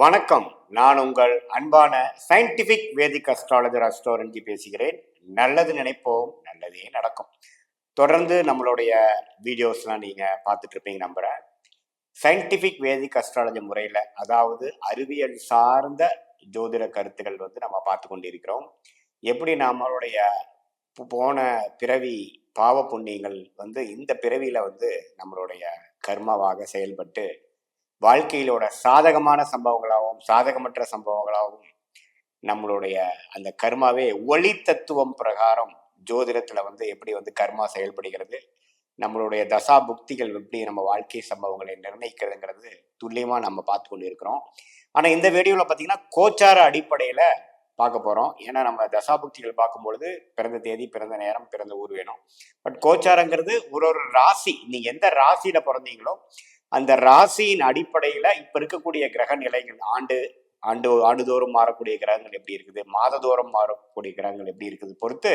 வணக்கம். நான் உங்கள் அன்பான சயின்டிபிக் வேதிக் அஸ்ட்ராலஜர் அஸ்ட்ரோரஞ்சி பேசுகிறேன். நல்லது நினைப்போம், நல்லதே நடக்கும். தொடர்ந்து நம்மளுடைய வீடியோஸ்லாம் நீங்கள் பார்த்துட்டு இருப்பீங்க நம்புகிறேன். சயின்டிபிக் வேதிக் அஸ்ட்ராலஜி முறையில், அதாவது அறிவியல் சார்ந்த ஜோதிட கருத்துக்கள் நம்ம பார்த்து கொண்டிருக்கிறோம். எப்படி நம்மளுடைய போன பிறவி பாவ புண்ணியங்கள் இந்த பிறவியில் நம்மளுடைய கர்மாவாக செயல்பட்டு வாழ்க்கையிலோட சாதகமான சம்பவங்களாகவும் சாதகமற்ற சம்பவங்களாகவும் நம்மளுடைய அந்த கர்மாவே ஒளி தத்துவம் பிரகாரம் ஜோதிடத்துல எப்படி கர்மா செயல்படுகிறது, நம்மளுடைய தசா புக்திகள் எப்படி நம்ம வாழ்க்கை சம்பவங்களை நிர்ணயிக்கிறதுங்கிறது துல்லியமா நம்ம பார்த்து கொண்டு இருக்கிறோம். ஆனா இந்த வீடியோவில் பார்த்தீங்கன்னா கோச்சார அடிப்படையில பார்க்க போறோம். ஏன்னா நம்ம தசாபுக்திகள் பார்க்கும்பொழுது பிறந்த தேதி, பிறந்த நேரம், பிறந்த ஊர் வேணும். பட் கோச்சாரங்கிறது ஒரு ஒரு ராசி, நீங்க எந்த ராசியில பிறந்தீங்களோ அந்த ராசியின் அடிப்படையில இப்ப இருக்கக்கூடிய கிரக நிலைகள் ஆண்டுதோறும் மாறக்கூடிய கிரகங்கள் எப்படி இருக்குது, மாததோறும் மாறக்கூடிய கிரகங்கள் எப்படி இருக்குது பொறுத்து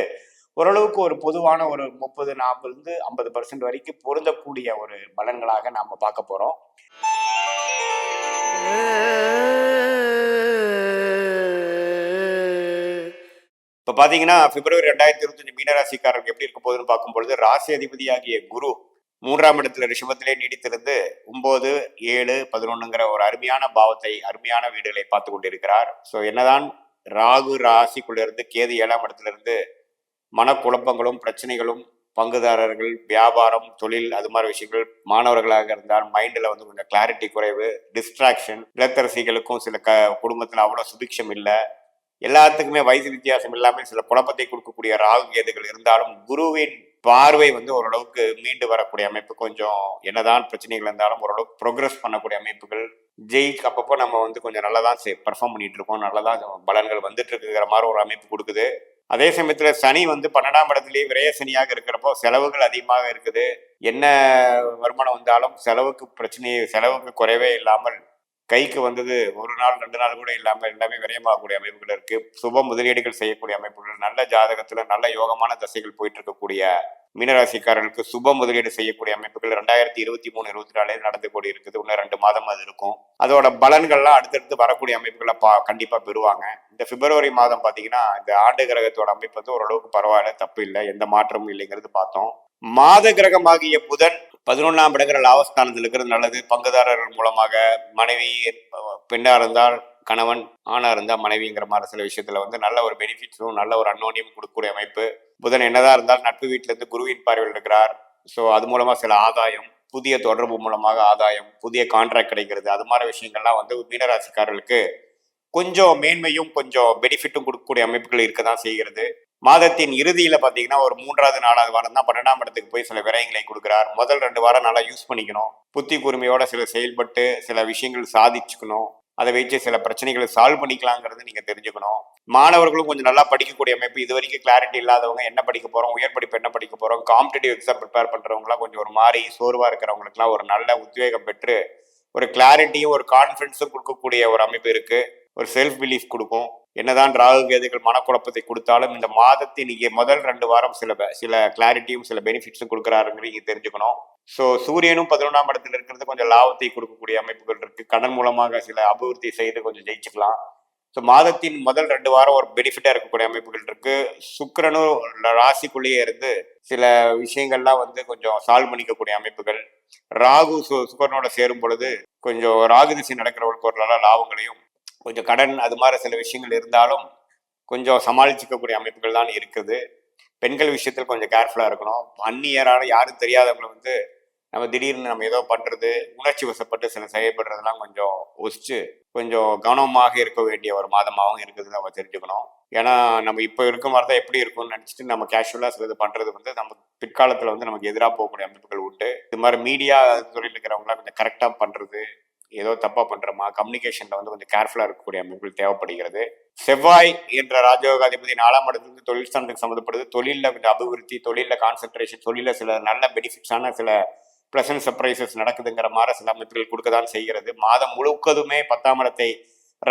ஓரளவுக்கு ஒரு பொதுவான ஒரு 30-40-50% வரைக்கும் பொருந்தக்கூடிய ஒரு பலன்களாக நாம பார்க்க போறோம். இப்ப பாத்தீங்கன்னா பிப்ரவரி 2025 மீனராசிக்காரர்கள் எப்படி இருக்க போகுதுன்னு பார்க்கும்பொழுது, ராசி அதிபதியாகிய குரு 3ஆம் இடத்துல ரிஷபத்திலே நீடித்திருந்து 9, 7, 11ங்கிற ஒரு அருமையான பாவத்தை, அருமையான வீடுகளை பார்த்து கொண்டிருக்கிறார். ஸோ என்னதான் ராகு ராசிக்குள்ள இருந்து கேது 7ஆம் இடத்துல இருந்து மனக்குழப்பங்களும் பிரச்சனைகளும், பங்குதாரர்கள், வியாபாரம், தொழில், அது மாதிரி விஷயங்கள், மாணவர்களாக இருந்தால் மைண்டில் கொஞ்சம் கிளாரிட்டி குறைவு, டிஸ்ட்ராக்ஷன், இல்லத்தரசிகளுக்கும் சில குடும்பத்தில் அவ்வளோ சுபிக்ஷம் இல்லை, எல்லாத்துக்குமே வயசு வித்தியாசம் இல்லாமல் சில குழப்பத்தை கொடுக்கக்கூடிய ராகு கேதுகள் இருந்தாலும் குருவின் பார்வை ஓரளவுக்கு மீண்டு வரக்கூடிய அமைப்பு, கொஞ்சம் என்னதான் பிரச்சனைகள் இருந்தாலும் ஓரளவுக்கு ப்ரோக்ரஸ் பண்ணக்கூடிய அமைப்புகள், அப்பப்போ நம்ம கொஞ்சம் நல்லா தான் பர்ஃபார்ம் பண்ணிட்டு இருக்கோம், நல்லா தான் பலன்கள் வந்துட்டு இருக்குங்கிற மாதிரி ஒரு அமைப்பு கொடுக்குது. அதே சமயத்துல சனி 12ஆம் இடத்துலயே விரய சனியாக இருக்கிறப்போ செலவுகள் அதிகமாக இருக்குது. என்ன வருமானம் வந்தாலும் செலவுக்கு குறைவே இல்லாமல் கைக்கு வந்தது ஒரு நாள் 2 நாள் கூட இல்லாமல் எல்லாமே விரயமாகக்கூடிய அமைப்புகள் இருக்கு. சுப முதலீடுகள் செய்யக்கூடிய அமைப்புகள், நல்ல ஜாதகத்துல நல்ல யோகமான தசைகள் போயிட்டு இருக்கக்கூடிய மீனராசிக்காரர்களுக்கு சுப முதலீடு செய்யக்கூடிய அமைப்புகள் 2023-24 நடந்து கூடி இருக்குது. இன்னும் 2 மாதம் அது இருக்கும். அதோட பலன்கள்லாம் அடுத்தடுத்து வரக்கூடிய அமைப்புகளை கண்டிப்பா பெறுவாங்க. இந்த பிப்ரவரி மாதம் பாத்தீங்கன்னா இந்த ஆண்டு கிரகத்தோட அமைப்பு ஓரளவுக்கு பரவாயில்ல, தப்பு இல்லை, எந்த மாற்றமும் இல்லைங்கிறது பார்த்தோம். மாத கிரகமாகிய புதன் 11ஆம் இடங்கிற லாபஸ்தானத்தில் இருக்கிறது நல்லது. பங்குதாரர்கள் மூலமாக மனைவி, பெண்ணா இருந்தால் கணவன், ஆணா இருந்தால் மனைவிங்கிற மாதிரி சில விஷயத்துல நல்ல ஒரு பெனிஃபிட்ஸும் நல்ல ஒரு அன்னோனியம் கொடுக்கக்கூடிய அமைப்பு. புதன் என்னதான் இருந்தால் நட்பு வீட்டில இருந்து குருவின் பார்வையில் இருக்கிறார். ஸோ அது மூலமா சில ஆதாயம், புதிய தொடர்பு மூலமாக ஆதாயம், புதிய கான்ட்ராக்ட் கிடைக்கிறது, அது மாதிரி விஷயங்கள்லாம் மீனராசிக்காரர்களுக்கு கொஞ்சம் மேன்மையும் கொஞ்சம் பெனிஃபிட்டும் கொடுக்கக்கூடிய அமைப்புகள் இருக்கதான் செய்கிறது. மாதத்தின் இறுதியில பாத்தீங்கன்னா ஒரு 3வது 4வது வாரம் தான் 12ஆம் இடத்துக்கு போய் சில விரயங்களை கொடுக்கிறார். முதல் 2 வாரம் நல்லா யூஸ் பண்ணிக்கணும், புத்தி கூர்மையோட செயல்பட்டு சில விஷயங்கள் சாதிச்சுக்கணும், அதை வச்சு சில பிரச்சனைகளை சால்வ் பண்ணிக்கலாங்கிறது நீங்க தெரிஞ்சுக்கணும். மாணவர்களும் கொஞ்சம் நல்லா படிக்கக்கூடிய அமைப்பு. இது வரைக்கும் கிளாரிட்டி இல்லாதவங்க என்ன படிக்க போறோம், உயர் படிப்பு என்ன படிக்க போறோம், காம்படிட்டிவ் எக்ஸாம் ப்ரிப்பேர் பண்றவங்களாம் கொஞ்சம் ஒரு மாதிரி சோர்வா இருக்கிறவங்களுக்குலாம் ஒரு நல்ல உத்வேகம் பெற்று ஒரு கிளாரிட்டியும் ஒரு கான்ஃபிடன்ஸும் கொடுக்கக்கூடிய ஒரு அமைப்பு இருக்கு. ஒரு செல்ஃப் பிலீஃப் கொடுக்கும். என்னதான் ராகு கேதுகள் மனக்குழப்பத்தை கொடுத்தாலும் இந்த மாதத்தின் முதல் 2 வாரம் சில கிளாரிட்டியும் சில பெனிஃபிட்ஸும் கொடுக்குறாருங்கிறது நீங்க தெரிஞ்சுக்கணும். ஸோ சூரியனும் 11ஆம் இடத்துல இருக்கிறது கொஞ்சம் லாபத்தை கொடுக்கக்கூடிய அமைப்புகள் இருக்கு. கடன் மூலமாக சில அபிவிருத்தி செய்து கொஞ்சம் ஜெயிச்சுக்கலாம். ஸோ மாதத்தின் முதல் 2 வாரம் ஒரு பெனிஃபிட்டா இருக்கக்கூடிய அமைப்புகள் இருக்கு. சுக்கிரனும் ராசிக்குள்ளேயே இருந்து சில விஷயங்கள்லாம் கொஞ்சம் சால்வ் பண்ணிக்கக்கூடிய அமைப்புகள். ராகு சுக்கிரனோட சேரும் பொழுது கொஞ்சம் ராகு திசை நடக்கிறவங்களுக்கு ஒரு நல்ல லாபங்களையும், கொஞ்சம் கடன் அது மாதிரி சில விஷயங்கள் இருந்தாலும் கொஞ்சம் சமாளிச்சுக்கக்கூடிய அமைப்புகள் தான் இருக்குது. பெண்கள் விஷயத்தில் கொஞ்சம் கேர்ஃபுல்லாக இருக்கணும். அந்நியரான யாரும் தெரியாதவங்களை நம்ம திடீர்னு நம்ம ஏதோ பண்ணுறது, உணர்ச்சி வசப்பட்டு சில செயல்படுறதுலாம் கொஞ்சம் ஒசிச்சு கொஞ்சம் கவனமாக இருக்க வேண்டிய ஒரு மாதமாகவும் இருக்குதுன்னு நம்ம தெரிஞ்சுக்கணும். ஏன்னா நம்ம இப்போ இருக்க மாதிரி தான் எப்படி இருக்கும்னு நினச்சிட்டு நம்ம கேஷுவலாக சில இது பண்ணுறது நம்ம பிற்காலத்தில் நமக்கு எதிராக போகக்கூடிய அமைப்புகள் உண்டு. இது மாதிரி மீடியா துறையில் இருக்கிறவங்களாம் கொஞ்சம் கரெக்டாக பண்ணுறது, ஏதோ தப்பா பண்றோமா, கம்யூனிகேஷன்ல கொஞ்சம் கேர்ஃபுல்லா இருக்கக்கூடிய அமைப்புகள் தேவைப்படுகிறது. செவ்வாய் என்ற ராஜயோகாதிபதி 4ஆம் இடத்துக்கு தொழில் ஸ்தானத்துக்கு சம்மந்தப்படுது. தொழில கொஞ்சம் அபிவிருத்தி, தொழில கான்சென்ட்ரேஷன், தொழில சில நல்ல பெனிஃபிட்ஸான சில பிளசன்ட் சர்ப்ரைசஸ் நடக்குதுங்கிற மாதிரி சில அமைப்புகள் கொடுக்கதான் செய்கிறது. மாதம் முழுக்கதுமே 10ஆம் இடத்தை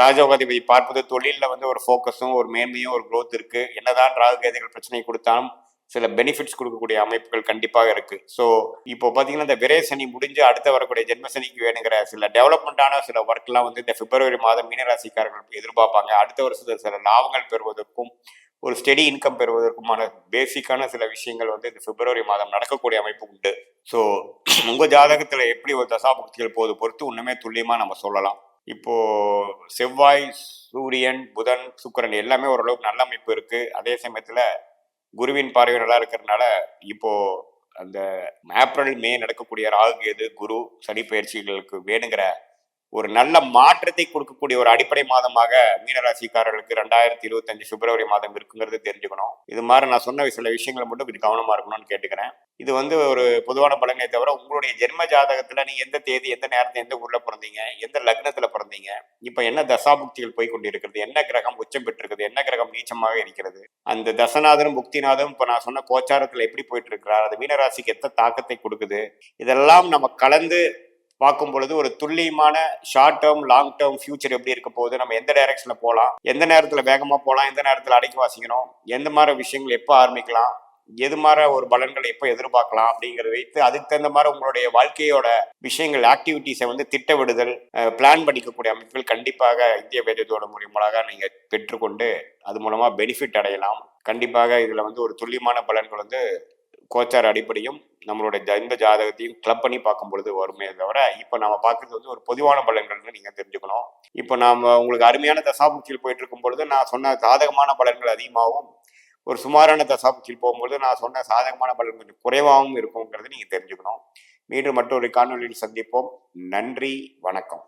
ராஜயோகாதிபதி பார்ப்பது தொழில ஒரு ஃபோக்கஸும் ஒரு மேன்மையும் ஒரு குரோத் இருக்கு. என்னதான் ராகு கேதுகள் பிரச்சனை கொடுத்தாலும் சில பெனிஃபிட்ஸ் கொடுக்கக்கூடிய அமைப்புகள் கண்டிப்பாக இருக்கு. ஸோ இப்போ பார்த்தீங்கன்னா இந்த விரை சனி முடிஞ்சு அடுத்த வரக்கூடிய ஜென்ம சனிக்கு வேணுங்கிற சில டெவலப்மெண்ட்டான சில ஒர்க்லாம் வந்து இந்த பிப்ரவரி மாதம் மீனராசிக்காரர்கள் எதிர்பார்ப்பாங்க. அடுத்த வருஷத்துல சில லாபங்கள் பெறுவதற்கும் ஒரு ஸ்டெடி இன்கம் பெறுவதற்குமான பேசிக்கான சில விஷயங்கள் வந்து இந்த பிப்ரவரி மாதம் நடக்கக்கூடிய அமைப்பு உண்டு. ஸோ உங்க ஜாதகத்துல எப்படி ஒரு தசாபுக்திகள் போது பொறுத்து ஒண்ணுமே துல்லியமா நம்ம சொல்லலாம். இப்போ செவ்வாய், சூரியன், புதன், சுக்கிரன் எல்லாமே ஓரளவுக்கு நல்ல அமைப்பு இருக்கு. அதே சமயத்துல குருவின் பார்வை நல்லா இருக்கிறதுனால இப்போ அந்த ஏப்ரல் மே நடக்கக்கூடிய ராகு கேது குரு சனி பயிற்சிகளுக்கு வேணுங்கிற ஒரு நல்ல மாற்றத்தை கொடுக்கக்கூடிய ஒரு அடிப்படை மாதமாக மீனராசிக்காரர்களுக்கு 2025 பிப்ரவரி மாதம் இருக்குங்கிறது தெரிஞ்சுக்கணும். இது மாதிரி நான் சொன்ன சில விஷயங்களை மட்டும் கொஞ்சம் கவனமா இருக்கணும்னு கேட்டுக்கிறேன். இது வந்து ஒரு பொதுவான பலனை தவிர உங்களுடைய ஜென்ம ஜாதகத்துல நீங்க எந்த தேதி, எந்த நேரத்துல, எந்த ஊர்ல பிறந்தீங்க, எந்த லக்னத்துல பிறந்தீங்க, இப்ப என்ன தசாபுக்திகள் போய் கொண்டிருக்கிறது, என்ன கிரகம் உச்சம் பெற்றிருக்குது, என்ன கிரகம் நீச்சமாக இருக்கிறது, அந்த தசநாதனும் புக்திநாதனும் இப்ப நான் சொன்ன கோச்சாரத்துல எப்படி போயிட்டு இருக்கிறார், அது மீனராசிக்கு எத்த தாக்கத்தை கொடுக்குது, இதெல்லாம் நம்ம கலந்து பார்க்கும் பொழுது ஒரு துல்லியமான short term, long term future எப்படி இருக்க போகுது, நம்ம எந்த டைரக்ஷன்ல போகலாம், எந்த நேரத்துல வேகமா போகலாம், எந்த நேரத்துல அடக்கி வாசிக்கணும், எந்த மாதிரி விஷயங்கள் எப்போ ஆரம்பிக்கலாம், எது மாதிரி ஒரு பலன்களை எப்போ எதிர்பார்க்கலாம் அப்படிங்கிறத வைத்து அதுக்கு தகுந்த மாதிரி உங்களுடைய வாழ்க்கையோட விஷயங்கள் ஆக்டிவிட்டிஸை வந்து திட்டமிடுதல், பிளான் பண்ணிக்கக்கூடிய அமைப்புகள் கண்டிப்பாக இந்திய வேதத்தோட மூலியமாக நீங்க பெற்றுக்கொண்டு அது மூலமா பெனிஃபிட் அடையலாம். கண்டிப்பாக இதுல வந்து ஒரு துல்லியமான பலன்கள் வந்து கோச்சார அடிப்படையும் நம்மளுடைய இந்த ஜாதகத்தையும் கிளப் பண்ணி பார்க்கும் பொழுது வருமே தவிர இப்போ நம்ம பார்க்கறது வந்து ஒரு பொதுவான பலன்கள்னு நீங்க தெரிஞ்சுக்கணும். இப்போ நாம உங்களுக்கு அருமையான தசாபுக்தியில் போயிட்டு இருக்கும் பொழுது நான் சொன்ன சாதகமான பலன்கள் அதிகமாகவும், ஒரு சுமாரான தசாபுக்தியில் போகும்பொழுது நான் சொன்ன சாதகமான பலன் கொஞ்சம் குறைவாகவும் இருக்குங்கிறத நீங்க தெரிஞ்சுக்கணும். மீண்டும் மற்றொரு காணொலியில் சந்திப்போம். நன்றி, வணக்கம்.